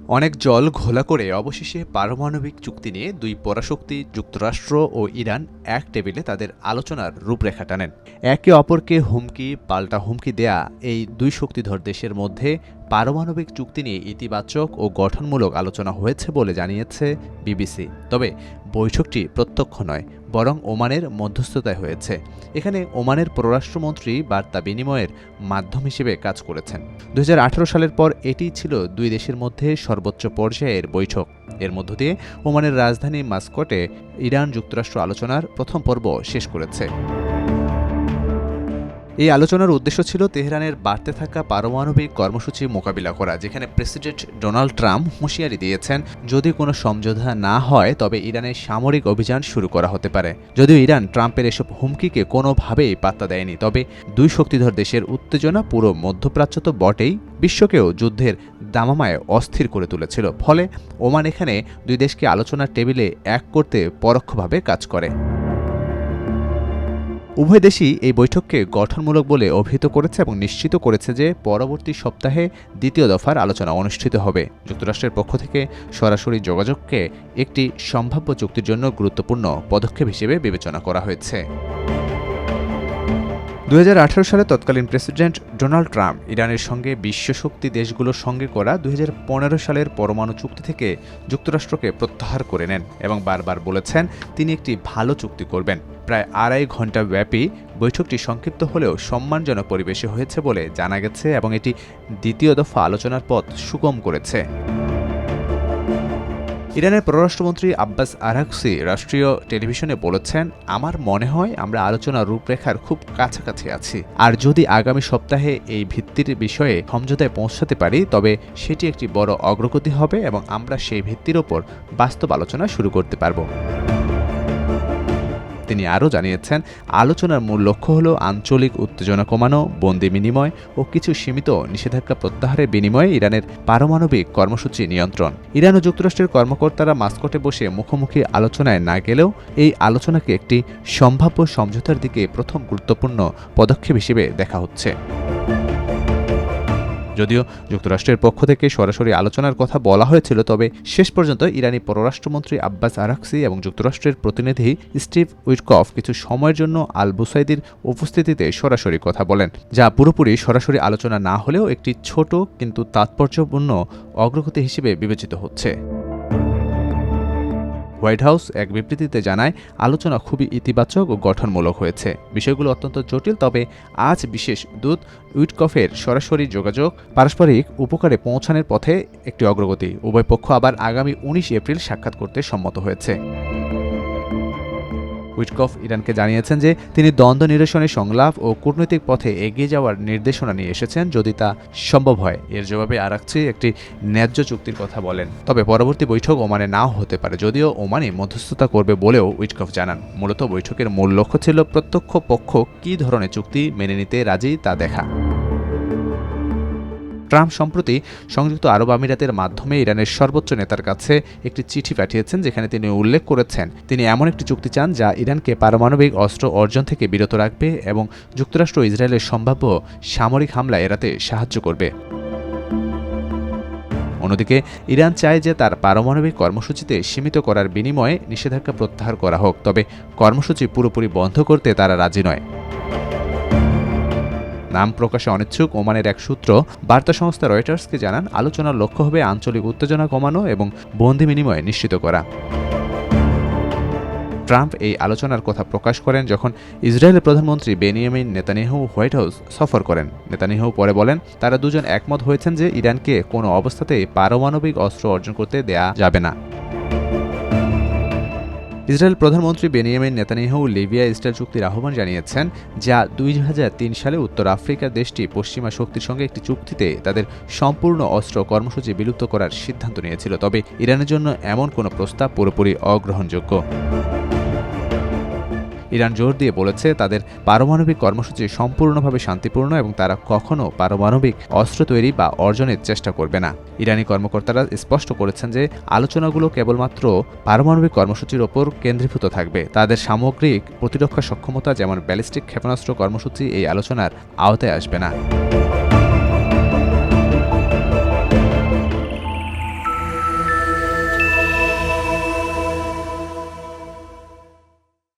অনেক জল ঘোলা করে অবশেষে পারমাণবিক চুক্তি নিয়ে দুই পরাশক্তি যুক্তরাষ্ট্র ও ইরান এক টেবিলে তাদের আলোচনার রূপরেখা টানেন। একে অপরকে হুমকি পাল্টা হুমকি দেয়া এই দুই শক্তিধর দেশের মধ্যে পারমাণবিক চুক্তি নিয়ে ইতিবাচক ও গঠনমূলক আলোচনা হয়েছে বলে জানিয়েছে বিবিসি। তবে বৈঠকটি প্রত্যক্ষ নয়, বরং ওমানের মধ্যস্থতায় হয়েছে। এখানে ওমানের পররাষ্ট্রমন্ত্রী বার্তা বিনিময়ের মাধ্যম হিসেবে কাজ করেছেন। 2018 সালের পর এটিই ছিল দুই দেশের মধ্যে সর্বোচ্চ পর্যায়ের বৈঠক। এর মধ্য দিয়ে ওমানের রাজধানী মাস্কটে ইরান যুক্তরাষ্ট্র আলোচনার প্রথম পর্ব শেষ করেছে। এই আলোচনার উদ্দেশ্য ছিল তেহরানের বাড়তে থাকা পারমাণবিক কর্মসূচি মোকাবিলা করা, যেখানে প্রেসিডেন্ট ডোনাল্ড ট্রাম্প হুঁশিয়ারি দিয়েছেন যদি কোনো সমঝোতা না হয় তবে ইরানের সামরিক অভিযান শুরু করা হতে পারে। যদিও ইরান ট্রাম্পের এসব হুমকিকে কোনোভাবেই পাত্তা দেয়নি, তবে দুই শক্তিধর দেশের উত্তেজনা পুরো মধ্যপ্রাচ্য তো বটেই, বিশ্বকেও যুদ্ধের দামামায় অস্থির করে তুলেছিল। ফলে ওমান এখানে দুই দেশকে আলোচনার টেবিলে এক করতে পরোক্ষভাবে কাজ করে। উভয় দেশই এই বৈঠককে গঠনমূলক বলে অভিহিত করেছে এবং নিশ্চিত করেছে যে পরবর্তী সপ্তাহে দ্বিতীয় দফার আলোচনা অনুষ্ঠিত হবে। যুক্তরাষ্ট্রের পক্ষ থেকে সরাসরি যোগাযোগকে একটি সম্ভাব্য চুক্তির জন্য গুরুত্বপূর্ণ পদক্ষেপ হিসেবে বিবেচনা করা হয়েছে। 2018 সালে তৎকালীন প্রেসিডেন্ট ডোনাল্ড ট্রাম্প ইরানের সঙ্গে বিশ্বশক্তি দেশগুলোর সঙ্গে করা 2015 সালের পরমাণু চুক্তি থেকে যুক্তরাষ্ট্রকে প্রত্যাহার করে নেন এবং বারবার বলেছেন তিনি একটি ভালো চুক্তি করবেন। প্রায় 2.5 ঘণ্টা ব্যাপী বৈঠকটি সংক্ষিপ্ত হলেও সম্মানজনক পরিবেশে হয়েছে বলে জানা গেছে এবং এটি দ্বিতীয় দফা আলোচনার পথ সুগম করেছে। ইরানের পররাষ্ট্রমন্ত্রী আব্বাস আরাঘচি রাষ্ট্রীয় টেলিভিশনে বলেছেন, আমার মনে হয় আমরা আলোচনার রূপরেখার খুব কাছাকাছি আছি, আর যদি আগামী সপ্তাহে এই ভিত্তির বিষয়ে সমঝোতায় পৌঁছাতে পারি তবে সেটি একটি বড় অগ্রগতি হবে এবং আমরা সেই ভিত্তির ওপর বাস্তব আলোচনা শুরু করতে পারব। তিনি আরও জানিয়েছেন, আলোচনার মূল লক্ষ্য হল আঞ্চলিক উত্তেজনা কমানো, বন্দি বিনিময় ও কিছু সীমিত নিষেধাজ্ঞা প্রত্যাহারের বিনিময়ে ইরানের পারমাণবিক কর্মসূচি নিয়ন্ত্রণ। ইরান ও যুক্তরাষ্ট্রের কর্মকর্তারা মাস্কটে বসে মুখোমুখি আলোচনায় না গেলেও এই আলোচনাকে একটি সম্ভাব্য সমঝোতার দিকে প্রথম গুরুত্বপূর্ণ পদক্ষেপ হিসেবে দেখা হচ্ছে। যদিও যুক্তরাষ্ট্রের পক্ষ থেকে সরাসরি আলোচনার কথা বলা হয়েছিল, তবে শেষ পর্যন্ত ইরানি পররাষ্ট্রমন্ত্রী আব্বাস আরাঘচি এবং যুক্তরাষ্ট্রের প্রতিনিধি স্টিভ উইটকফ কিছু সময়ের জন্য আল বুসাইদির উপস্থিতিতে সরাসরি কথা বলেন, যা পুরোপুরি সরাসরি আলোচনা না হলেও একটি ছোট কিন্তু তাৎপর্যপূর্ণ অগ্রগতি হিসেবে বিবেচিত হচ্ছে। হোয়াইট হাউস এক বিবৃতিতে জানায়, আলোচনা খুবই ইতিবাচক ও গঠনমূলক হয়েছে। বিষয়গুলো অত্যন্ত জটিল, তবে আজ বিশেষ দূত উইটকফের সরাসরি যোগাযোগ পারস্পরিক উপকারে পৌঁছানোর পথে একটি অগ্রগতি। উভয় পক্ষ আবার আগামী 19 এপ্রিল সাক্ষাৎ করতে সম্মত হয়েছে। উইটকফ ইরানকে জানিয়েছেন যে তিনি দ্বন্দ্ব নিরসনে সংলাপ ও কূটনৈতিক পথে এগিয়ে যাওয়ার নির্দেশনা নিয়ে এসেছেন যদি তা সম্ভব হয়। এর জবাবে আরাঘচি একটি ন্যায্য চুক্তির কথা বলেন, তবে পরবর্তী বৈঠক ওমানে নাও হতে পারে, যদিও ওমানে মধ্যস্থতা করবে বলেও উইটকফ জানান। মূলত বৈঠকের মূল লক্ষ্য ছিল প্রত্যক্ষ পক্ষ কী ধরনের চুক্তি মেনে নিতে রাজি তা দেখা। ট্রাম্প সম্প্রতি সংযুক্ত আরব আমিরাতের মাধ্যমে ইরানের সর্বোচ্চ নেতার কাছে একটি চিঠি পাঠিয়েছেন, যেখানে তিনি উল্লেখ করেছেন তিনি এমন একটি চুক্তি চান যা ইরানকে পারমাণবিক অস্ত্র অর্জন থেকে বিরত রাখবে এবং যুক্তরাষ্ট্র ও ইসরায়েলের সম্ভাব্য সামরিক হামলা এড়াতে সাহায্য করবে। অন্যদিকে ইরান চায় যে তার পারমাণবিক কর্মসূচিতে সীমিত করার বিনিময়ে নিষেধাজ্ঞা প্রত্যাহার করা হোক, তবে কর্মসূচি পুরোপুরি বন্ধ করতে তারা রাজি নয়। নাম প্রকাশে অনিচ্ছুক ওমানের এক সূত্র বার্তা সংস্থা রয়টার্সকে জানান, আলোচনার লক্ষ্য হবে আঞ্চলিক উত্তেজনা কমানো এবং বন্দি বিনিময় নিশ্চিত করা। ট্রাম্প এই আলোচনার কথা প্রকাশ করেন যখন ইসরায়েলের প্রধানমন্ত্রী বেনিয়ামিন নেতানিয়াহু হোয়াইট হাউস সফর করেন। নেতানিয়াহু পরে বলেন, তারা দুজন একমত হয়েছেন যে ইরানকে কোনো অবস্থাতেই পারমাণবিক অস্ত্র অর্জন করতে দেয়া যাবে না। ইসরায়েল প্রধানমন্ত্রী বেনিয়ামিন নেতানিয়াহু লিবিয়া ইসরায়েল চুক্তির আহ্বান জানিয়েছেন, যা 2003 সালে উত্তর আফ্রিকা দেশটি পশ্চিমা শক্তির সঙ্গে একটি চুক্তিতে তাদের সম্পূর্ণ অস্ত্র কর্মসূচি বিলুপ্ত করার সিদ্ধান্ত নিয়েছিল। তবে ইরানের জন্য এমন কোনো প্রস্তাব পুরোপুরি অগ্রহণযোগ্য। ইরান জোর দিয়ে বলেছে তাদের পারমাণবিক কর্মসূচি সম্পূর্ণভাবে শান্তিপূর্ণ এবং তারা কখনও পারমাণবিক অস্ত্র তৈরি বা অর্জনের চেষ্টা করবে না। ইরানি কর্মকর্তারা স্পষ্ট করেছেন যে আলোচনাগুলো কেবলমাত্র পারমাণবিক কর্মসূচির ওপর কেন্দ্রীভূত থাকবে। তাদের সামগ্রিক প্রতিরক্ষা সক্ষমতা যেমন ব্যালিস্টিক ক্ষেপণাস্ত্র কর্মসূচি এই আলোচনার আওতায় আসবে না।